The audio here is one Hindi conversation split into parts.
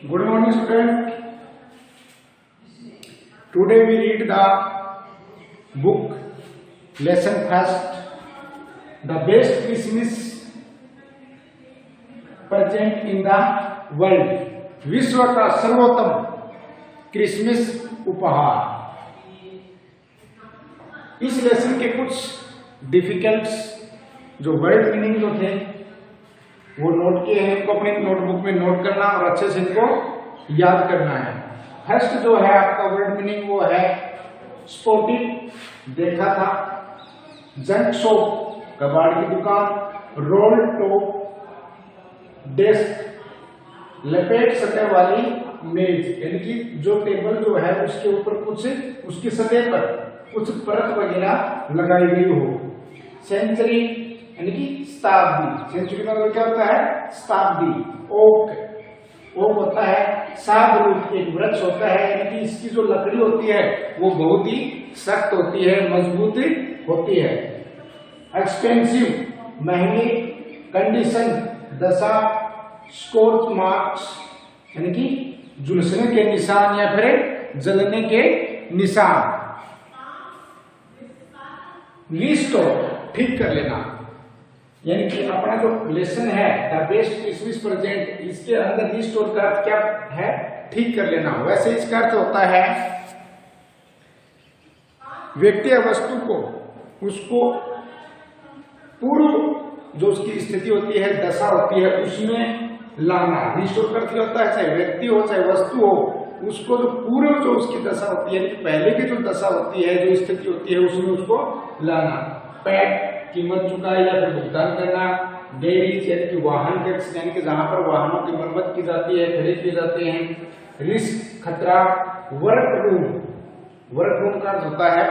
Good morning, student. Today we read the book lesson first. The best Christmas present in the world. विश्व का सर्वोत्तम क्रिसमस उपहार. इस लेसन के कुछ डिफिकल्ट्स जो वर्ड मीनिंग जो थे वो नोट किए हैं. इनको अपनी नोटबुक में नोट करना और अच्छे से इनको याद करना है. फर्स्ट जो है आपका वर्ड मीनिंग वो है स्पोर्टिंग, देखा था. जंक शॉप, कबाड़ की दुकान. रोल टॉप, डेस्क, लपेट सतह वाली मेज, यानी कि जो टेबल जो है उसके ऊपर कुछ उसकी सतह पर कुछ परत वगैरह लगाई गई हो. सेंचुरी यानी कि शताब्दी. सेंचुरी का मतलब क्या होता है? शताब्दी. ओक होता है सागरूट, एक वृक्ष होता है, यानी कि इसकी जो लकड़ी होती है वो बहुत ही सख्त होती है, मजबूत होती है. एक्सपेंसिव, महंगी. कंडीशन, दशा. स्कोर्च मार्क्स यानी कि झुलसने के निशान या फिर जलने के निशान. रिस्टोर, ठीक कर लेना. यानी कि अपना जो लेसन है द बेस्ट क्रिसमस प्रेजेंट, इसके अंदर रिस्टोर का अर्थ क्या है? ठीक कर लेना. वैसे इसका अर्थ होता है व्यक्ति या वस्तु को उसको पूर्व जो उसकी स्थिति होती है, दशा होती है, उसमें लाना. रिस्टोर का क्या होता है? चाहे व्यक्ति हो चाहे वस्तु हो, उसको जो पूर्व जो उसकी दशा होती है, पहले की जो दशा होती है, जो स्थिति होती है, उसमें उसको लाना. पैक, कीमत चुकाई या फिर भुगतान करना. डेयरीज यानी कि वाहन टैक्स, यानी कि जहां पर वाहनों की मरम्मत की जाती है, खरीद की जाते हैं. रिस्क, खतरा. वर्क रूम का अर्थ होता है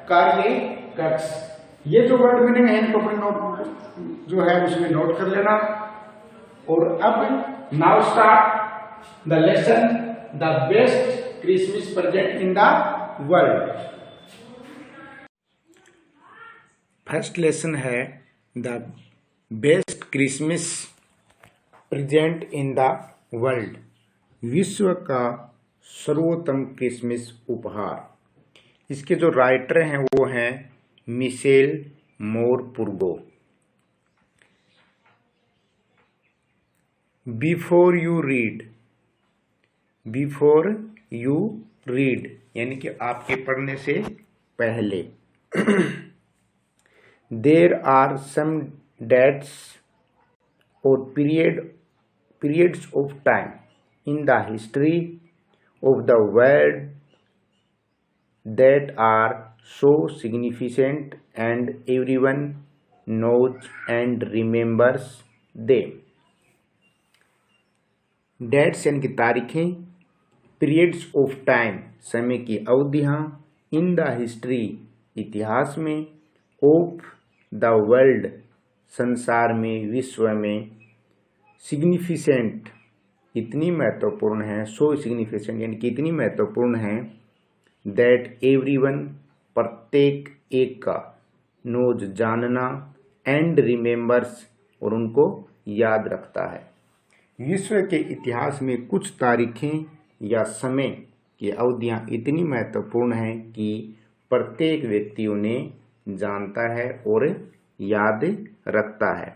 कार्य कक्ष. ये जो वर्ड मीनिंग है इनको अपने नोट जो है उसमें नोट कर लेना. और अब now start the lesson the best Christmas present in the world. First lesson है the best Christmas present in the world. विश्व का सर्वोत्तम क्रिसमस उपहार. इसके जो राइटर हैं वो हैं मिशेल मोरपुर्गो. बिफोर यू रीड यानी कि आपके पढ़ने से पहले. देर आर सम डेट्स और periods of time in the history of the world that are so significant and everyone knows and remembers them. Dates यानी कि तारीखें. पीरियड्स ऑफ टाइम समय की अवधियाँ. इन द हिस्ट्री इतिहास में. ऑफ द वर्ल्ड संसार में, विश्व में. सिग्निफिकेंट इतनी महत्वपूर्ण है. सो सिग्निफिकेंट यानी कि इतनी महत्वपूर्ण है. दैट एवरीवन प्रत्येक एक का. नोज जानना. एंड रिमेम्बर्स और उनको याद रखता है. विश्व के इतिहास में कुछ तारीखें या समय की अवधियां इतनी महत्वपूर्ण हैं कि प्रत्येक व्यक्ति उन्हें जानता है और याद रखता है.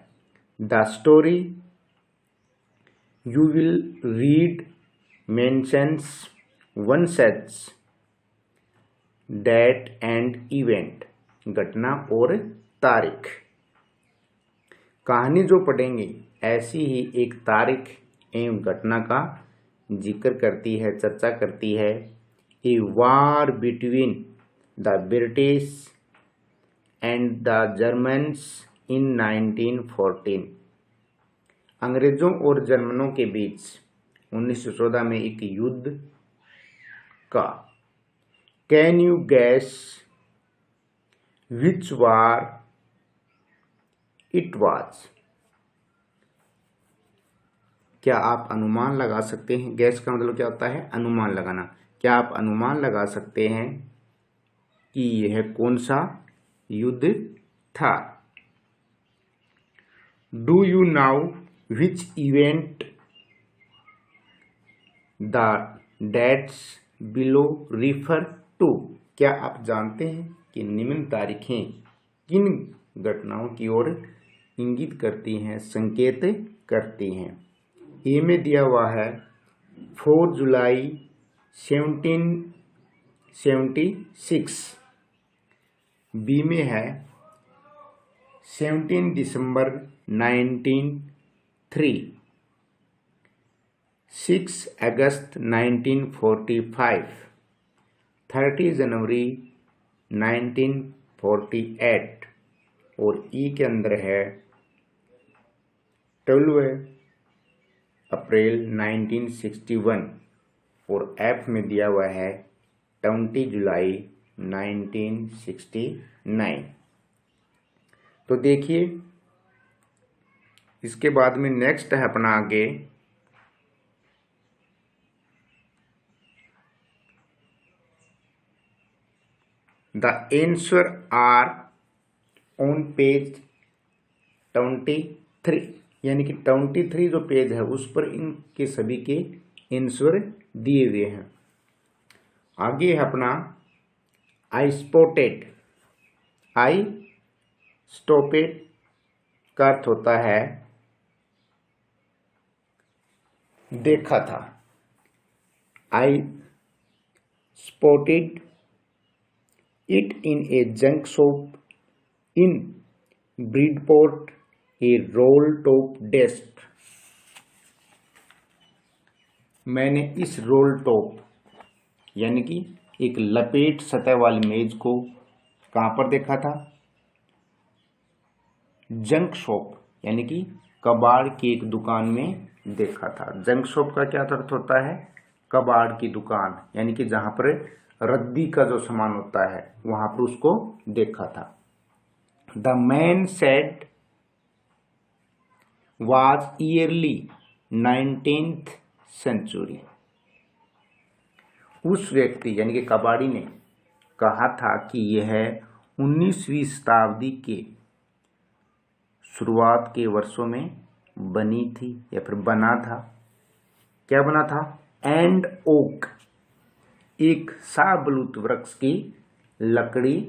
The story you will read mentions one such date and event. घटना और तारीख. कहानी जो पढ़ेंगे ऐसी ही एक तारीख एवं घटना का जिक्र करती है, चर्चा करती है. A war between the British and the Germans in 1914. अंग्रेजों और जर्मनों के बीच 1914 में एक युद्ध का. Can you gas which war it was. क्या आप अनुमान लगा सकते हैं? गैस का मतलब क्या होता है? अनुमान लगाना. क्या आप अनुमान लगा सकते हैं कि यह कौन सा युद्ध था? Do you know which event the dates below refer to. क्या आप जानते हैं कि निम्न तारीखें किन घटनाओं की ओर इंगित करती हैं, संकेत करती हैं? ए में दिया हुआ है 4 जुलाई 1776, बी में है 17 दिसंबर 1903, 6 अगस्त 1945, 30 जनवरी 1948 और ई के अंदर है 12 अप्रैल 1961 और एफ में दिया हुआ है 20 जुलाई 1969। तो देखिए इसके बाद में नेक्स्ट है अपना आगे the answer are on page 23, यानी कि 23 जो पेज है उस पर इनके सभी के आंसर दिए हुए हैं। आगे है अपना आई स्पॉटेड। आई स्टॉपेड का अर्थ होता है देखा था। आई spotted it in a junk shop in Bridport, a roll top desk. मैंने इस रोल टॉप यानी कि एक लपेट सतह वाली मेज को कहां पर देखा था? जंक शॉप यानी कि कबाड़ की एक दुकान में देखा था। जंक शॉप का क्या अर्थ होता है? कबाड़ की दुकान, यानी कि जहां पर रद्दी का जो सामान होता है वहां पर उसको देखा था। The man said was early 19th century। उस व्यक्ति यानी कि कबाड़ी ने कहा था कि यह 19वीं शताब्दी के शुरुआत के वर्षों में बनी थी या फिर बना था। क्या बना था? एंड ओक, एक शाहबलूत वृक्ष की लकड़ी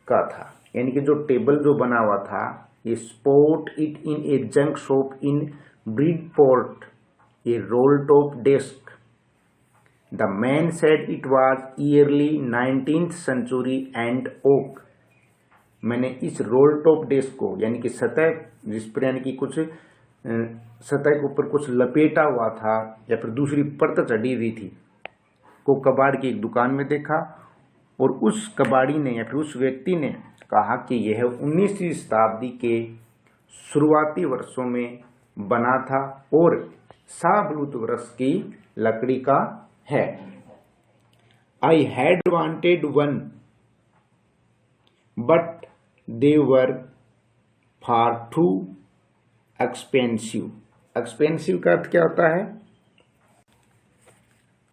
का था। यानी कि जो टेबल जो बना हुआ था, ये spot it in a junk shop in Bridport, a roll top desk. The man said it was early 19th century and oak. मैंने इस रोल टॉप डेस्क को यानी कि सतह जिस पर यानी कि कुछ सतह के ऊपर कुछ लपेटा हुआ था या फिर दूसरी परत चढ़ी हुई थी को कबाड़ की एक दुकान में देखा और उस कबाड़ी ने या फिर उस व्यक्ति ने कहा कि यह 19वीं शताब्दी के शुरुआती वर्षों में बना था और शाहबलूत वृक्ष की लकड़ी का है। I had wanted one but they were far too expensive. Expensive का अर्थ क्या होता है?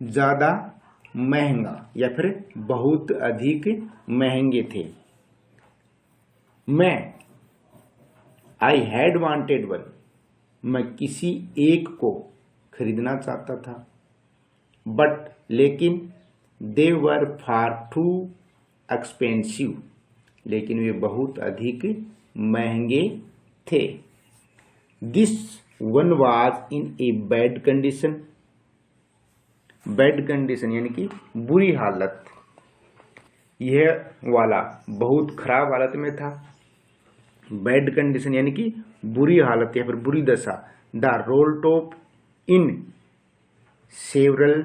ज्यादा महंगा या फिर बहुत अधिक महंगे थे। मैं आई हैड वांटेड वन, मैं किसी एक को खरीदना चाहता था, बट लेकिन दे वर फार टू एक्सपेंसिव, लेकिन वे बहुत अधिक महंगे थे। This one was in a bad condition. Bad condition यानी कि बुरी हालत, यह वाला बहुत खराब हालत में था। बैड कंडीशन यानी कि बुरी हालत या फिर बुरी दशा। The role top in several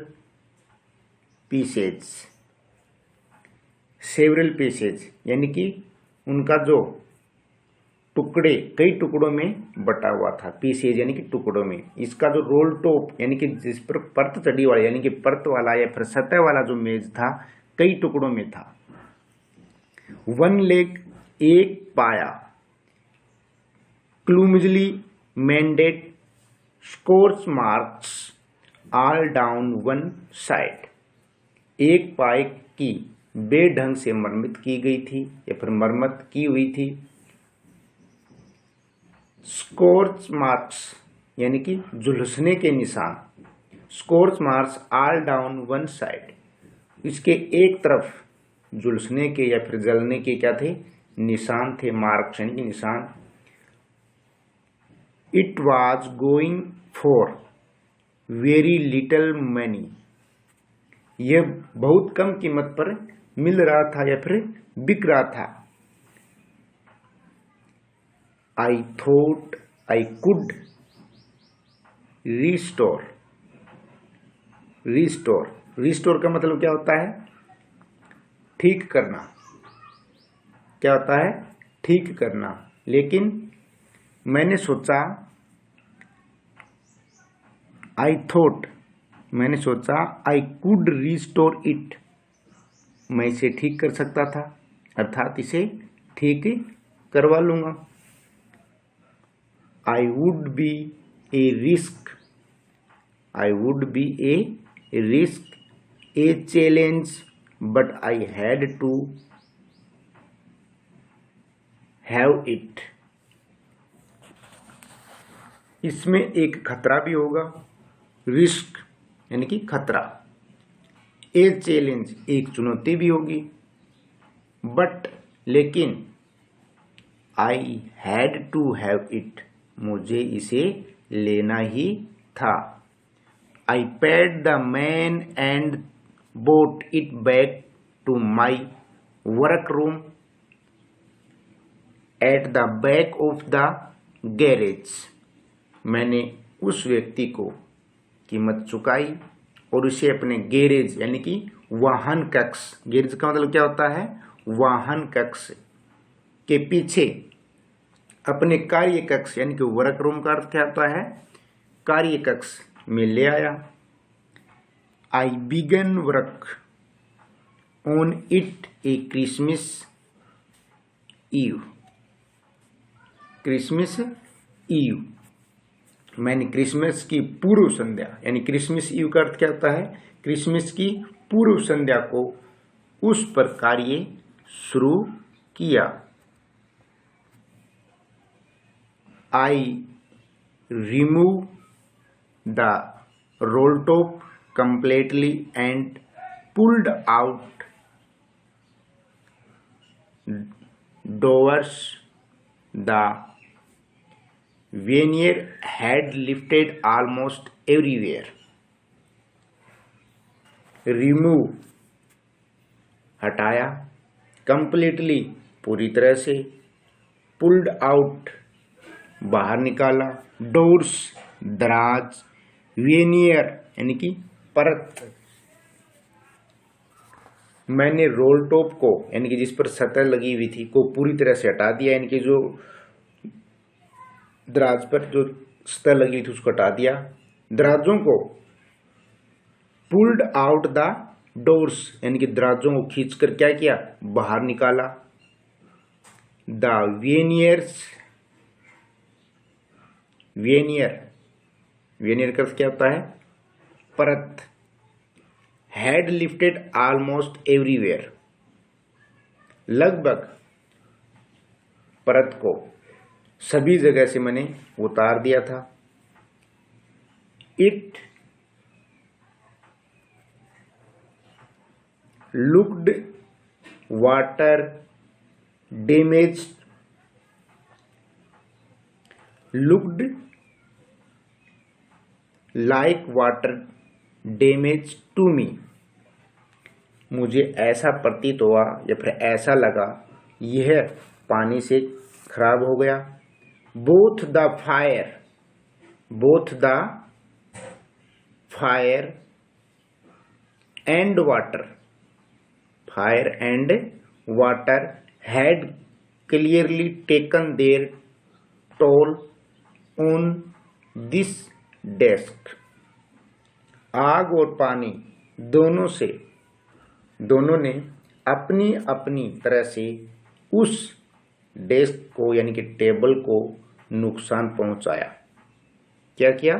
pieces. Several pieces यानी कि उनका जो टुकड़े कई टुकड़ों में बटा हुआ था। पीसेज यानी कि टुकड़ों में। इसका जो रोल टॉप यानी कि जिस पर परत चढ़ी वाला यानी कि परत वाला या फिर सतह वाला जो मेज था कई टुकड़ों में था। वन लेग, एक पाया। Clumsily mended scorch marks all down one side. एक पाए की बेढंग से मरम्मत की गई थी या फिर मरम्मत की हुई थी। स्कोर्च मार्क्स यानी कि झुलसने के निशान scorch marks all down one side, इसके एक तरफ झुलसने के या फिर जलने के क्या थे, निशान थे, मार्क्स यानी कि निशान। It was going for very little money, यह बहुत कम कीमत पर मिल रहा था या फिर बिक रहा था। I thought I could restore, restore का मतलब क्या होता है, ठीक करना, क्या होता है, ठीक करना। लेकिन मैंने सोचा, आई थॉट, मैंने सोचा, आई कुड रिस्टोर इट, मैं इसे ठीक कर सकता था, अर्थात इसे ठीक करवा लूंगा। I would be a risk, I would be a risk, a challenge, but I had to have it, इसमें एक खतरा भी होगा, रिस्क यानी कि खतरा, ए चैलेंज एक चुनौती भी होगी, बट लेकिन I had to have it, मुझे इसे लेना ही था। I paid the man and bought it back to my work room at the back of the garage, मैंने उस व्यक्ति को कीमत चुकाई और उसे अपने गैरेज यानी कि वाहन कक्ष, गैरेज का मतलब क्या होता है, वाहन कक्ष के पीछे अपने कार्य कक्ष यानी कि वर्क रूम का अर्थ क्या होता है, कार्य कक्ष में ले आया। I began work on it a Christmas Eve, Christmas Eve, मैंने क्रिसमस की पूर्व संध्या यानी क्रिसमस ईव का अर्थ क्या होता है, क्रिसमस की पूर्व संध्या को उस पर कार्य शुरू किया। I remove the role top completely and pulled out doors, the veneer had lifted almost everywhere। remove हटाया, completely पूरी तरह से, pulled out बाहर निकाला, doors दराज, veneer यानी कि परत, मैंने रोल टॉप को यानी कि जिस पर सतह लगी हुई थी को पूरी तरह से हटा दिया, यानी कि जो दराज पर जो सतह लगी हुई थी उसको हटा दिया। दराजों को पुल्ड आउट द डोर्स यानी कि दराजों को खींचकर क्या किया, बाहर निकाला। द वेनियर्स, वेनियर का क्या होता है, परत। हैड लिफ्टेड ऑलमोस्ट एवरीवेयर, लगभग परत को सभी जगह से मैंने उतार दिया था। It looked water damage, looked like water damage to me, मुझे ऐसा प्रतीत हुआ या फिर ऐसा लगा यह पानी से खराब हो गया। Both the fire and water, fire and water had clearly taken their toll on this desk, आग और पानी दोनों ने अपनी अपनी तरह से उस डेस्क को यानी कि टेबल को नुकसान पहुंचाया। क्या किया,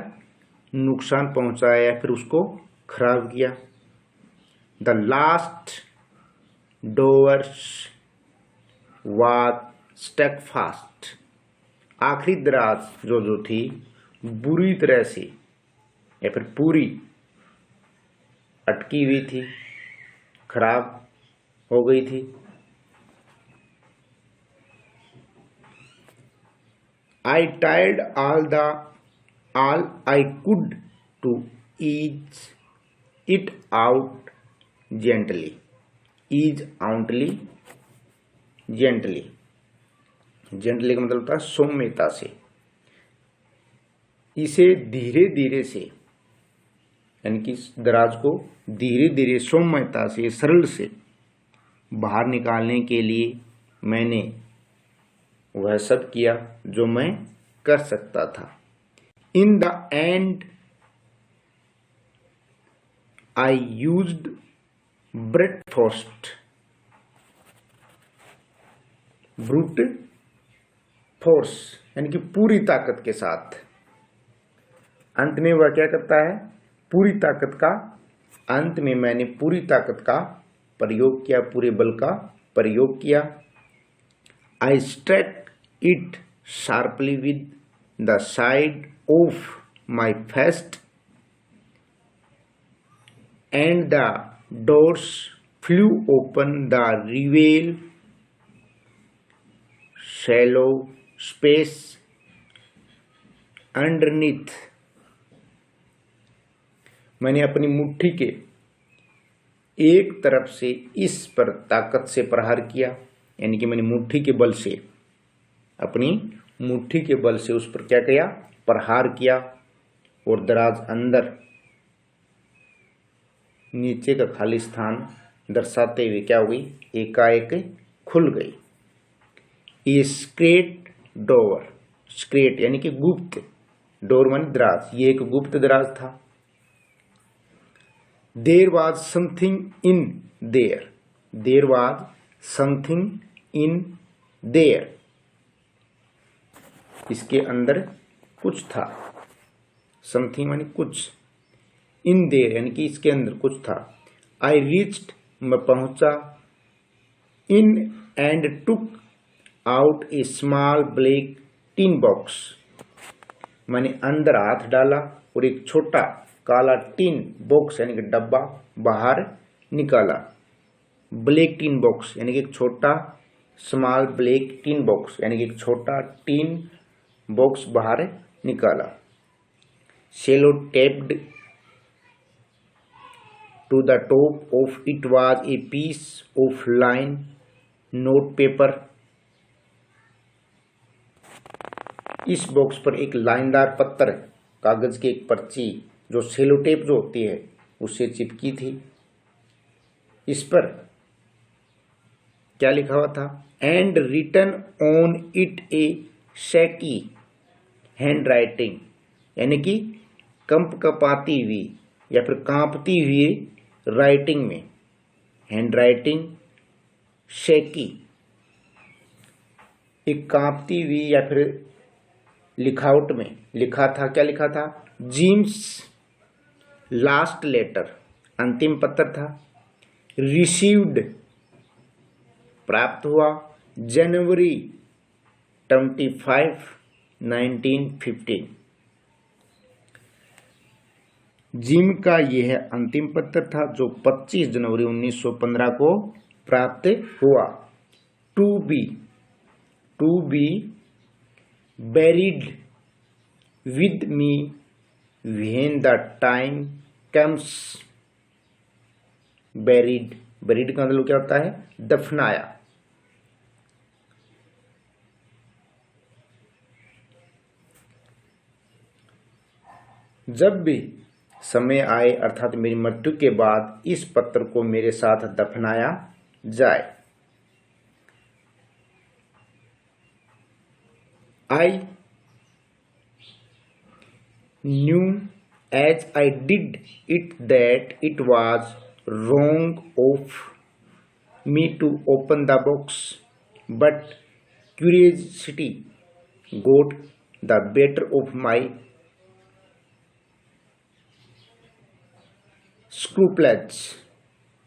नुकसान पहुंचाया, फिर उसको खराब किया। The last drawers was stuck fast, आखिरी दराज जो थी बुरी तरह से या फिर पूरी अटकी हुई थी, खराब हो गई थी। I tried all I could to ease it out gently. Ease outly gently. Gently का मतलब होता है सौम्यता से। इसे धीरे धीरे से, यानी कि दराज को धीरे धीरे सौम्यता से, सरल से बाहर निकालने के लिए मैंने वह सब किया जो मैं कर सकता था। In the and I used brute force, यानी कि पूरी ताकत के साथ। अंत में वह क्या करता है? पूरी ताकत का, अंत में मैंने पूरी ताकत का प्रयोग किया, पूरे बल का प्रयोग किया। I struck it sharply with the side of my fist, and the doors flew open. The reveal shallow space underneath. मैंने अपनी मुट्ठी के एक तरफ से इस पर ताकत से प्रहार किया, यानी कि मैंने मुट्ठी के बल से, अपनी मुट्ठी के बल से उस पर क्या किया? प्रहार किया। और दराज अंदर नीचे का खाली स्थान दर्शाते हुए क्या हुई? एकाएक खुल गई। ये स्क्रेट डोर, स्क्रेट यानी कि गुप्त, डोर माने दराज, ये एक गुप्त दराज था। There was something in there, there was something in there, इसके अंदर कुछ था। समथिंग माने कुछ, इन देयर यानी कि इसके अंदर कुछ था। आई रीच्ड, मैं पहुंचा, in and took out A small black tin box, मैंने अंदर हाथ डाला और एक छोटा काला टिन बॉक्स यानी कि डब्बा बाहर निकाला। ब्लैक टिन बॉक्स यानी कि एक छोटा, स्मॉल ब्लैक टिन बॉक्स यानी कि एक छोटा टिन बॉक्स बाहर निकाला। Sellotaped to the top of it was a piece of line note paper, इस बॉक्स पर एक लाइनदार पत्थर, कागज की एक पर्ची जो सेलो टेप जो होती है उससे चिपकी थी। इस पर क्या लिखा हुआ था? And written on it a shaky hand writing, यानी कि कंपकपाती हुई या फिर कांपती हुई राइटिंग में, हैंड राइटिंग शैकी, एक कांपती हुई या फिर लिखावट में लिखा था। क्या लिखा था? जीम्स लास्ट लेटर, अंतिम पत्र था। रिसीव्ड, प्राप्त हुआ, जनवरी 25, 1915। जिम का यह अंतिम पत्र था जो 25 जनवरी 1915 को प्राप्त हुआ। To be buried with me when the time comes। buried का मतलब क्या होता है? दफनाया। जब भी समय आए अर्थात मेरी मृत्यु के बाद इस पत्र को मेरे साथ दफनाया जाए। I knew as I did it that it was wrong of me to open the box, but curiosity got the better of my scruples,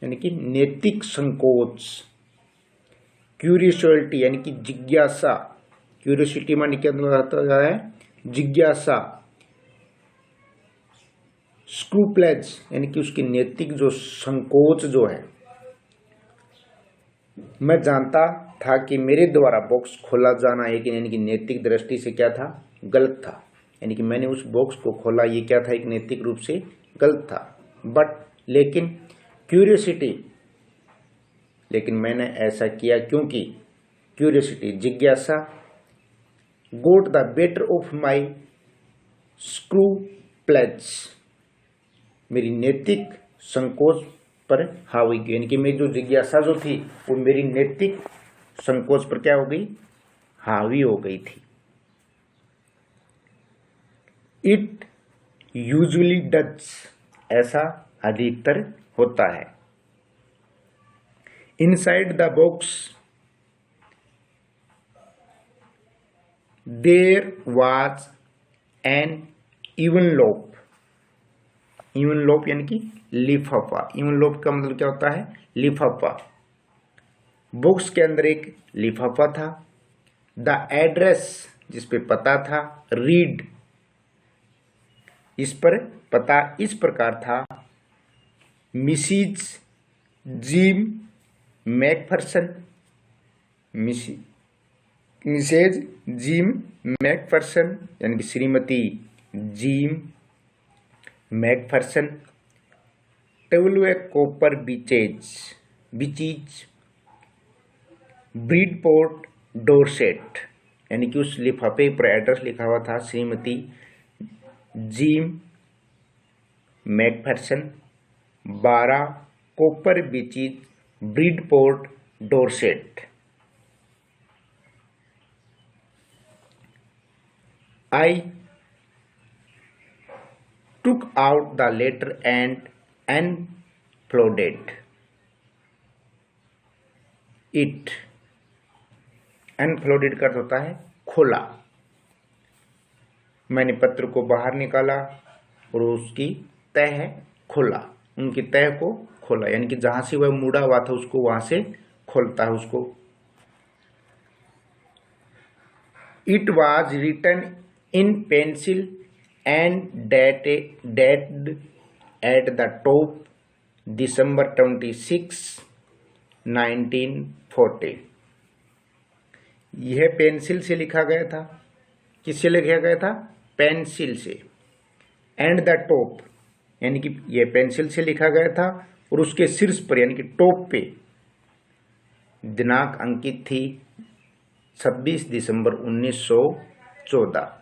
यानी कि नैतिक संकोच। क्यूरियोसिटी यानी कि जिज्ञासा, क्यूरियोसिटी माने क्या है? जिज्ञासा। स्क्रूप्लेज यानी कि उसकी नैतिक जो संकोच जो है, मैं जानता था कि मेरे द्वारा बॉक्स खोला जाना एक यानी कि नैतिक दृष्टि से क्या था, गलत था। यानी कि मैंने उस बॉक्स को खोला, ये क्या था, एक नैतिक रूप से गलत था। बट लेकिन क्यूरियोसिटी, लेकिन मैंने ऐसा किया क्योंकि क्यूरियोसिटी जिज्ञासा got the better of my scruples, मेरी नैतिक संकोच पर हावी की, यानी कि मेरी जो जिज्ञासा जो थी वो मेरी नैतिक संकोच पर क्या हो गई, हावी हो गई थी। इट यूजुअली डज, ऐसा अधिकतर होता है। Inside the box there was an envelope, envelope यानी कि लिफाफा, इवनलोप का मतलब क्या होता है, लिफाफा। बॉक्स के अंदर एक लिफाफा था। द एड्रेस, जिस पे पता था, रीड, इस पर पता इस प्रकार था, Mrs Jim McPherson, Mrs Jim McPherson यानी कि श्रीमती Jim McPherson, 12 Copper Beeches Bridport Dorset, यानी कि उस लिफाफे पर एड्रेस लिखा हुआ था, श्रीमती Jim McPherson, 12 Copper Beeches Bridport Dorset. I took out the letter and unfolded it. Unfolded का अर्थ होता है खोला। मैंने पत्र को बाहर निकाला और उसकी तह खोला, उनकी तह को खोला, यानी कि जहां से वह मुड़ा हुआ था उसको वहां से खोलता है उसको। It was written in pencil and dated at the top December 26, 1940। यह पेंसिल से लिखा गया था। किससे लिखा गया था, पेंसिल से। एंड द टॉप यानी कि यह पेंसिल से लिखा गया था और उसके शीर्ष पर यानी कि टॉप पे दिनांक अंकित थी 26 दिसंबर 1914।